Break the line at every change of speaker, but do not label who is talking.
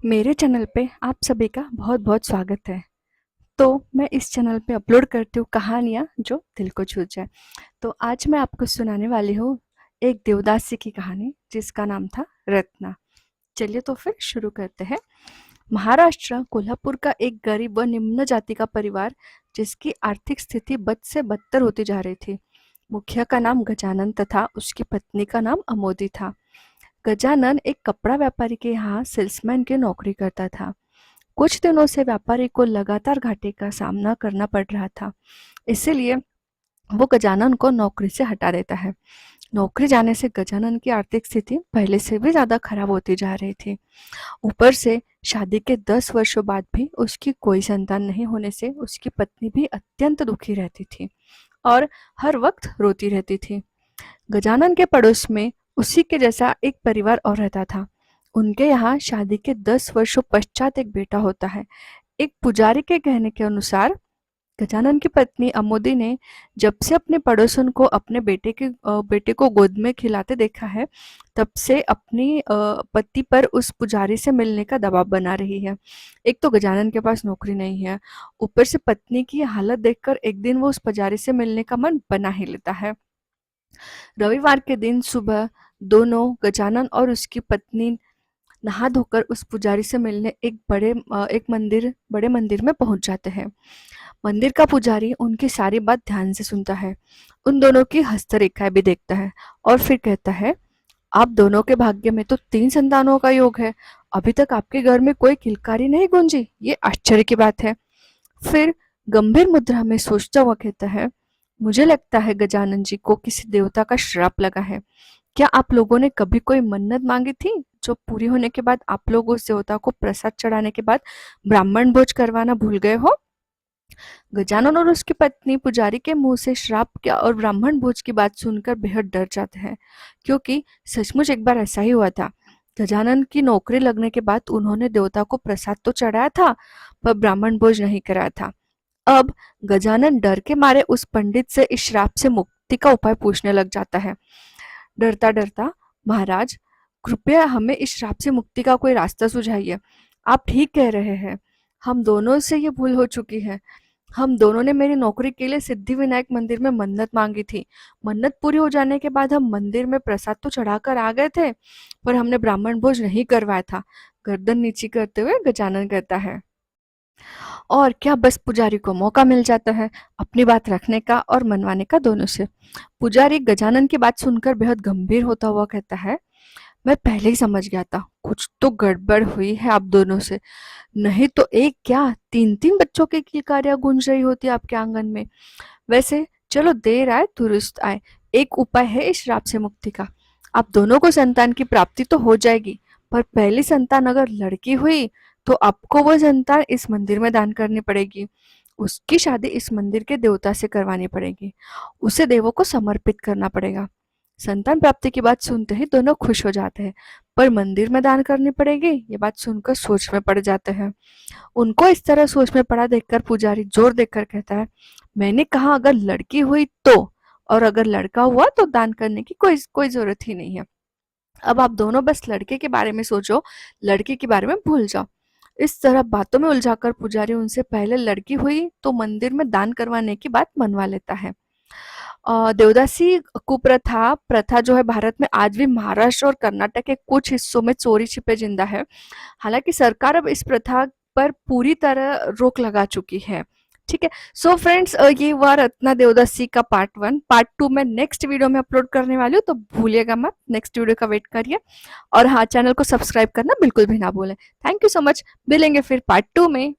मेरे चैनल पे आप सभी का बहुत-बहुत स्वागत है। तो मैं इस चैनल पे अपलोड करती हूँ कहानियाँ जो दिल को छू जाए। तो आज मैं आपको सुनाने वाली हूँ एक देवदासी की कहानी जिसका नाम था रत्ना। चलिए तो फिर शुरू करते हैं। महाराष्ट्र कोल्हापुर का एक गरीब व निम्न जाति का परिवार जिसकी आर्थिक स्थिति बद से बदतर होती जा रही थी। मुखिया का नाम गजानन तथा उसकी पत्नी का नाम अमोदी था। गजानन एक कपड़ा व्यापारी के यहाँ सेल्समैन की नौकरी करता था। कुछ दिनों से व्यापारी को लगातार घाटे का सामना करना पड़ रहा था, इसीलिए वो गजानन को नौकरी से हटा देता है। नौकरी जाने से गजानन की आर्थिक स्थिति पहले से भी ज्यादा खराब होती जा रही थी। ऊपर से शादी के 10 वर्षों बाद भी उसकी कोई संतान नहीं होने से उसकी पत्नी भी अत्यंत दुखी रहती थी और हर वक्त रोती रहती थी। गजानन के पड़ोस में उसी के जैसा एक परिवार और रहता था। उनके यहाँ शादी के 10 वर्षों पश्चात एक बेटा होता है। एक पुजारी के कहने के अनुसार गजानन की पत्नी अमोदी ने जब से अपने पड़ोसन को अपने बेटे को गोद में खिलाते देखा है, तब से अपनी पति पर उस पुजारी से मिलने का दबाव बना रही है। एक तो गजानन के पास नौकरी नहीं है, ऊपर से पत्नी की हालत देखकर एक दिन वो उस पुजारी से मिलने का मन बना ही लेता है। रविवार के दिन सुबह दोनों गजानन और उसकी पत्नी नहा धोकर उस पुजारी से मिलने एक बड़े मंदिर में पहुंच जाते हैं। मंदिर का पुजारी उनकी सारी बात ध्यान से सुनता है, उन दोनों की हस्तरेखाएं भी देखता है और फिर कहता है, आप दोनों के भाग्य में तो 3 संतानों का योग है। अभी तक आपके घर में कोई किलकारी नहीं गूंजी, ये आश्चर्य की बात है। फिर गंभीर मुद्रा में सोचता हुआ कहता है, मुझे लगता है गजानन जी को किसी देवता का श्राप लगा है। क्या आप लोगों ने कभी कोई मन्नत मांगी थी जो पूरी होने के बाद आप लोग उस देवता को प्रसाद चढ़ाने के बाद ब्राह्मण भोज करवाना भूल गए हो? गजानन और उसकी पत्नी पुजारी के मुंह से श्राप क्या और ब्राह्मण भोज की बात सुनकर बेहद डर जाते हैं, क्योंकि सचमुच एक बार ऐसा ही हुआ था। गजानन की नौकरी लगने के बाद उन्होंने देवता को प्रसाद तो चढ़ाया था, पर ब्राह्मण भोज नहीं कराया था। अब गजानन डर के मारे उस पंडित से इस श्राप से मुक्ति का उपाय पूछने लग जाता है। डरता डरता, महाराज, कृपया हमें इस श्राप से मुक्ति का कोई रास्ता सुझाइए। आप ठीक कह रहे हैं, हम दोनों से ये भूल हो चुकी है। हम दोनों ने मेरी नौकरी के लिए सिद्धि विनायक मंदिर में मन्नत मांगी थी। मन्नत पूरी हो जाने के बाद हम मंदिर में प्रसाद तो चढ़ाकर आ गए थे, पर हमने ब्राह्मण भोज नहीं करवाया था। गर्दन नीची करते हुए गजानन कहता है, और क्या बस पुजारी को मौका मिल जाता है अपनी बात रखने का और मनवाने का दोनों से। पुजारी गजानन की बात सुनकर बेहद गंभीर होता हुआ कहता है, मैं पहले ही समझ गया था, कुछ तो गड़बड़ हुई है आप दोनों से। नहीं तो एक क्या 3-3 बच्चों की किलकारियां गूंज रही होती आपके आंगन में। वैसे चलो देर आए दुरुस्त आए, एक उपाय है इस श्राप से मुक्ति का। आप दोनों को संतान की प्राप्ति तो हो जाएगी, पर पहली संतान अगर लड़की हुई तो आपको वो संतान इस मंदिर में दान करनी पड़ेगी। उसकी शादी इस मंदिर के देवता से करवानी पड़ेगी, उसे देवों को समर्पित करना पड़ेगा। संतान प्राप्ति की बात सुनते ही दोनों खुश हो जाते हैं, पर मंदिर में दान करनी पड़ेगी ये बात सुनकर सोच में पड़ जाते हैं। उनको इस तरह सोच में पड़ा देखकर पुजारी जोर देकर कहता है, मैंने कहा अगर लड़की हुई तो, और अगर लड़का हुआ तो दान करने की कोई कोई जरूरत ही नहीं है। अब आप दोनों बस लड़के के बारे में सोचो, लड़के के बारे में भूल जाओ। इस तरह बातों में उलझाकर पुजारी उनसे पहले लड़की हुई तो मंदिर में दान करवाने की बात मनवा लेता है। देवदासी कुप्रथा प्रथा जो है भारत में आज भी महाराष्ट्र और कर्नाटक के कुछ हिस्सों में चोरी छिपे जिंदा है। हालांकि सरकार अब इस प्रथा पर पूरी तरह रोक लगा चुकी है। ठीक है। सो फ्रेंड्स, ये हुआ रत्ना देवदासी का पार्ट 1। पार्ट 2 मैं नेक्स्ट वीडियो में अपलोड करने वाली हूँ, तो भूलिएगा मत, नेक्स्ट वीडियो का वेट करिए। और हाँ, चैनल को सब्सक्राइब करना बिल्कुल भी ना भूलें। Thank you so much. मिलेंगे फिर पार्ट 2 में।